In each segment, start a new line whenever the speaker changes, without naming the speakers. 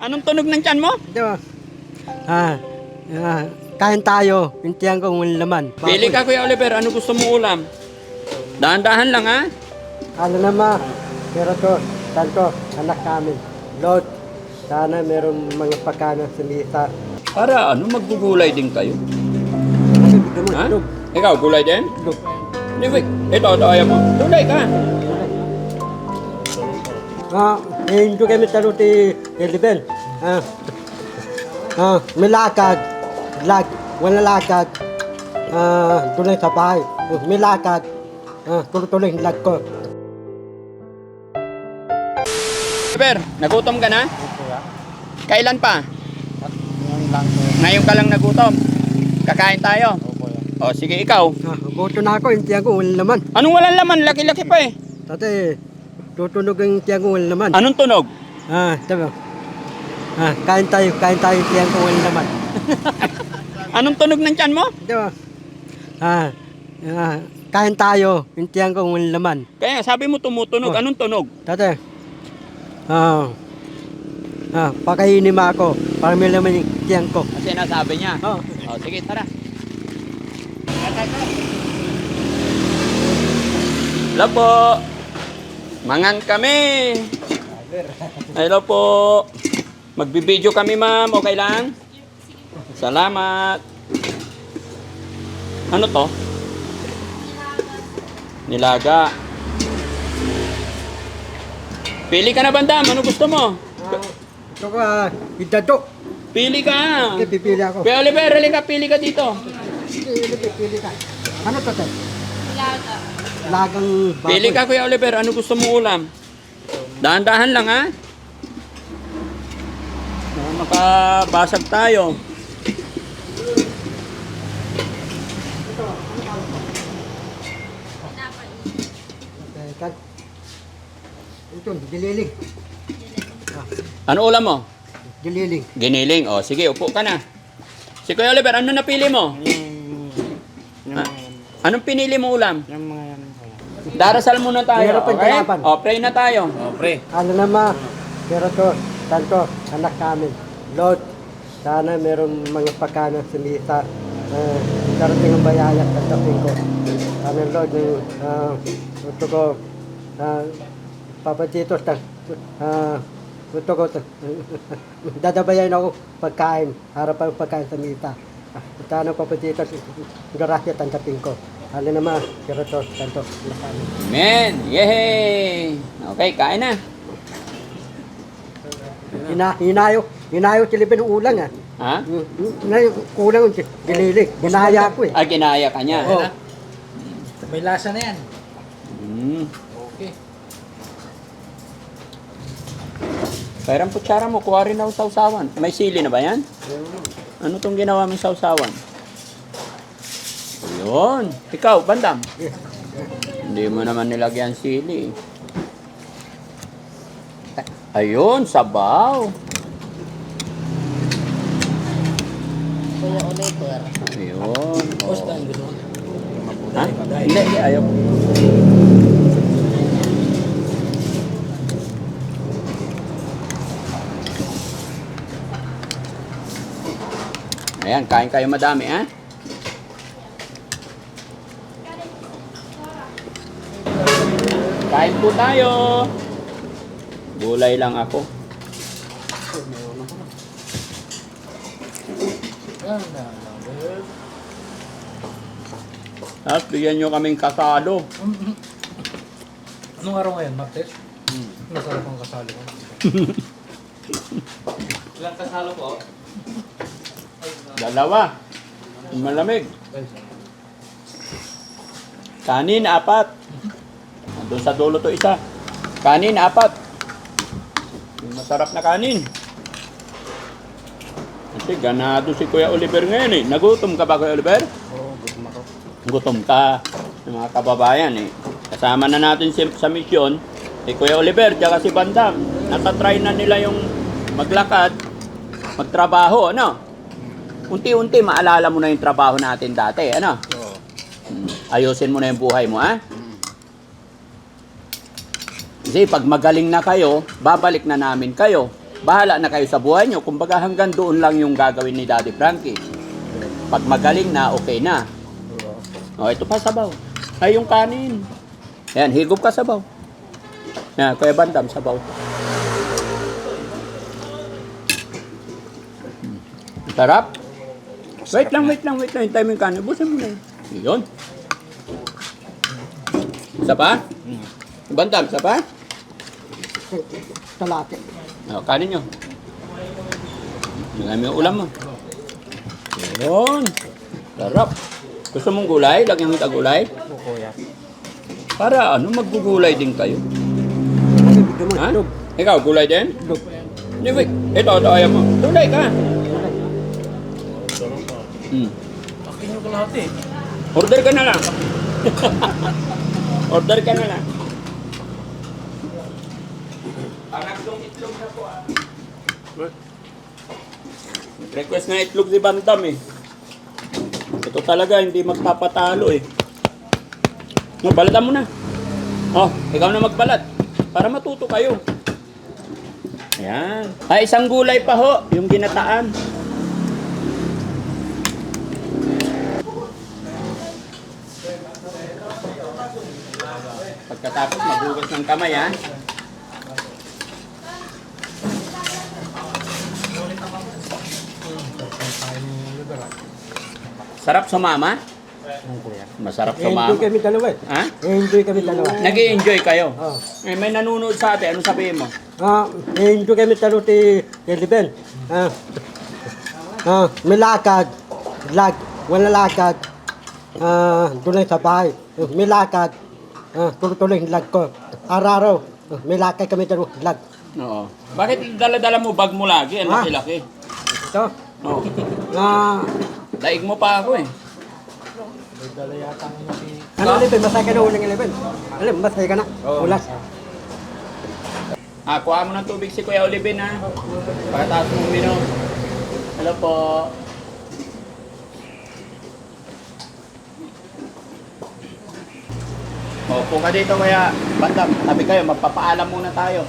Anong tunog ng tiyan mo?
Di ba? Kain tayo. Yung tiyan ko walang laman.
Pili ka, Kuya Oliver. Ano gusto mo ulam? Dahan-dahan lang, ha?
Ano naman? Pero to, tanto, anak namin. Lord, sana meron mga pagkanan sa misa.
Para ano, maggugulay din kayo.
Ano, bigyan mo,
Ha?
itlog.
Ikaw, gulay din?
Itlog.
Hindi, wait. Ito, ayaw mo. Gulay ka.
Hindi kami talo ti Eliben. May lakad. Wala lakad. Tuloy sa bahay. May lakad. Tuloy yung lag ko.
Oliver, nagutom ka na? Kailan pa? Ngayon ka lang nagutom. Kakain tayo. O, sige, ikaw.
Gusto na ako, yung tiyan ko walang laman.
Anong walang laman? Laki-laki pa eh.
Tate, tutunog yung tiyan ko walang laman.
Anong tunog?
Diba? Kain tayo yung tiyan ko walang laman.
Anong tunog ng tiyan mo?
Diba? Kain tayo yung tiyan ko walang laman.
Kaya sabi mo tumutunog.
Oh.
Anong tunog?
Tate, pakainin mo ako para may laman yung tiyan ko.
Kasi nasabi niya.
Oh.
O, sige, tara. Hello po. Mangan kami. Hello po. Magbibideo kami, ma'am. Okay lang? Salamat. Ano to? Nilaga. Pili ka na, bandam. Ano gusto mo?
Ito ko, idado.
Pili ka.
Hindi, pipili ako.
Kuya Oliver, halika, pili ka dito.
Hindi, pipili ka. Ano to, te? Lagang baboy.
Pili ka, Kuya Oliver. Ano gusto mo ulam? Dahan-dahan lang, ha? Makabasag tayo.
Ito, gililing.
Ano ulam mo?
Gililing.
Giniling. O, sige, upo ka na. Si Kuya Oliver, ano napili mo? Anong pinili mo ulam?
Yung mga yan.
Darasal muna tayo,
Meron pa
okay?
tinapan.
O, pray na tayo. O, pray.
Ano naman? Pero to, tanto, anak namin. Lord, sana meron mga pagkanan sa misa. Darating ang bayayat at tapin ko. Ano, Lord, gusto ko, Papa Tito, gusto ko, dadabayan ako pagkain, harapan pagkain sa misa. Sana Papa Tito, garasya at tapin ko. Ano naman, pero to, tanto, anak namin.
Amen. Yehey. Okay, kain na.
Hinayo silipin ng ulang ah.
Ha?
Kulang yung ginilig. Ginaya ko eh.
Ah, kinaya ka niya.
Oo.
May lasa na yan.
Okay. Kaya putsara mo, kuha rin ako sausawan. May sili na ba yan? Ano tong ginawa mong sausawan? Yun. Ikaw, bandam. Hindi mo naman nilagyan sili. Ayun, sabaw.
Kuya Oliver.
Ayun.
Gusto ang gusto.
Ha? Hindi, ayaw. Ayan, kain kayo madami, ha? Kain po tayo. Gulay lang ako. At bigyan nyo kaming kasalo.
Anong araw ngayon, Martes? Masarap ang kasalo ko. Ilang kasalo po?
Dalawa. Malamig. Kanin, 4. Doon sa dulo to isa. Kanin, 4. Masarap na kanin. Kasi ganado si Kuya Oliver ngayon eh. Nagutom ka ba, Kuya Oliver?
Oo, gutom ako.
Gutom ka. Yung mga kababayan eh. Kasama na natin sa misyon si Kuya Oliver tsaka si Bandam. Natatry na nila yung maglakad, magtrabaho, ano? Unti-unti maalala mo na yung trabaho natin dati, ano?
Oo.
Ayusin mo na yung buhay mo, ha? Kasi pag magaling na kayo, babalik na namin kayo. bahala na kayo sa buhay nyo. Kumbaga hanggang doon lang yung gagawin ni Daddy Frankie. Pag magaling na, okay na. O, ito pa sabaw. Ay, yung kanin. Ayan, higop ka sabaw. Yan, Kuya Bandam, sabaw. Sarap. Wait lang. Hintay mo yung kanin. Busin mo na yun. Yun. Isa pa? Bandam, isa pa?
Talate.
O, kanin nyo. Marami yung ulam mo. Yun. Sarap. Gusto mong gulay? Lagyan mo ka gulay?
Kuya.
Para maggugulay din kayo. Ha?
Dug.
Ikaw, gulay din?
Dug.
Hindi, wait. Ito, ayaw mo. Gulay ka.
Akin yung kalahati.
Order ka na lang. Order ka na lang. Request na itlog si Bantam eh. Ito talaga, hindi magpapatalo eh. Balatan mo na. Oh, ikaw na magbalat. Para matuto kayo. Ayan. Ay, isang gulay pa ho, yung ginataan. Pagkatapos, maghugas ng kamay, ha? Sarap sumama? Masarap
Enjoy
sumama.
kami dalawa eh.
Ha?
Enjoy kami dalawa.
Nag-i-enjoy kayo?
Oh.
Eh, may nanonood sa atin. Anong sabihin mo?
Enjoy kami dalawa ti Liben. May lakad. Wala lakad. Doon lang sa bahay. May lakad. Tuloy-tuloy lag ko. Araw-araw. May lakad kami dalawa. Lag.
Oo. Bakit dala-dala mo bag mo lagi? Ang
Ha?
laki-laki.
Ito.
Oo. Daig mo pa ako eh.
Dala yata nga si...
Ano Liben? Masay ka na ulang Liben. Alam, masay ka na. Ulas.
Kuha mo ng tubig si Kuya Olivin ha. Pagkatapos mo uminom. Hello po. Upo ka dito Kuya Bandam. Tabi kayo, magpapaalam muna tayo.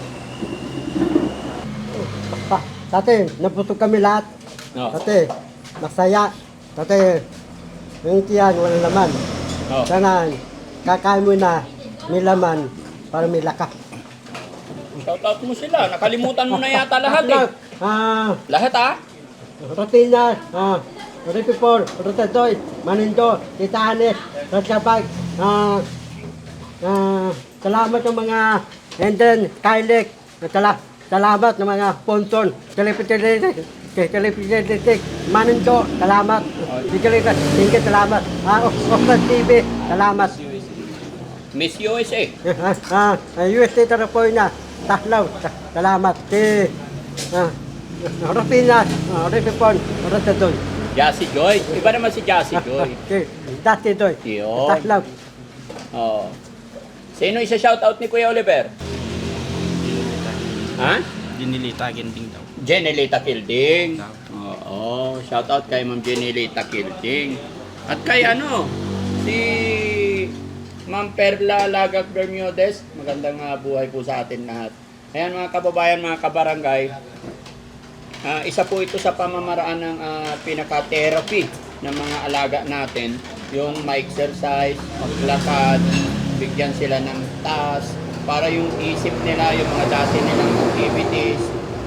Tate, nabusog kami lahat.
No.
Tate, masaya. Tate, yung tiyan, wala laman.
Oh.
Sana, kakain mo na, may laman, para may lakas.
Shoutout mo sila. Nakalimutan mo na yata lahat eh. Lahat ha?
Rotina, Ripipor, Rotadoy, Manindo, Titanes, Rotabag, salamat ng mga, and then, Kailik, salamat ng mga sponsor, Telepitik, Manindo, salamat, Tingke, salamat, Oxford TV, salamat.
Miss USA.
USA Tarapoy na, Tahlaw, salamat. Rotina, Ripipon, Rotadoy.
Jassy Joy. Iba naman si Jassy Joy.
Dati doy.
Yun.
Tahlaw.
Oh. Sino isa shoutout ni Kuya Oliver? Ha?
Dinilita, ginting daw.
Jenelita Kilding. Oo. Shoutout kay Ma'am Jenelita Kilding. At kay si Ma'am Perla Lagag Bermudez. Magandang buhay po sa atin lahat. Ayan mga kababayan, mga kabarangay. Isa po ito sa pamamaraan ng pinaka-therapy ng mga alaga natin. Yung ma-exercise, maglakad, bigyan sila ng task para yung isip nila, yung mga dati nilang activities,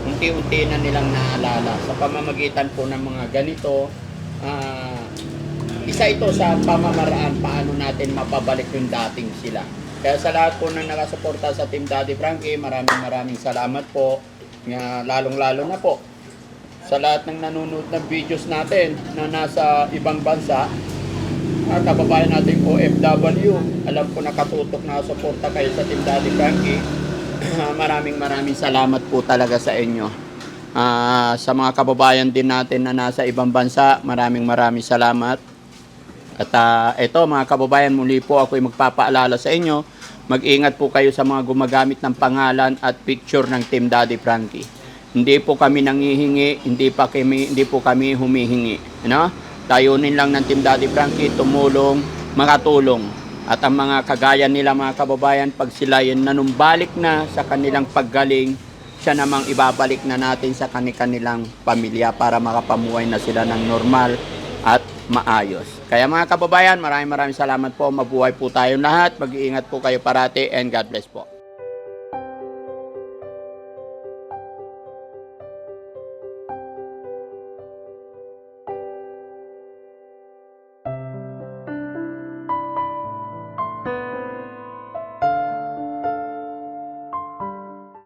unti-unti na nilang naalala. Sa pamamagitan po ng mga ganito, isa ito sa pamamaraan paano natin mapabalik yung dating sila. Kaya sa lahat po na nakasuporta sa Team Daddy Frankie, maraming salamat po. Lalong-lalo na po sa lahat ng nanonood ng videos natin na nasa ibang bansa, kababayan natin OFW, alam ko nakatutok na suporta kayo sa Team Daddy Frankie. Maraming salamat po talaga sa inyo. Sa mga kababayan din natin na nasa ibang bansa, maraming salamat. At ito mga kababayan, muli po ako ay magpapaalala sa inyo, mag-ingat po kayo sa mga gumagamit ng pangalan at picture ng Team Daddy Frankie. Hindi po kami nangihingi, hindi po kami humihingi. Tayunin lang ng Team Daddy Frankie, tumulong, makatulong. At ang mga kagaya nila mga kababayan, pag sila nanumbalik na sa kanilang paggaling, siya namang ibabalik na natin sa kanilang pamilya para makapamuhay na sila ng normal at maayos. Kaya mga kababayan, maraming salamat po. Mabuhay po tayong lahat. Mag-iingat po kayo parati and God bless po.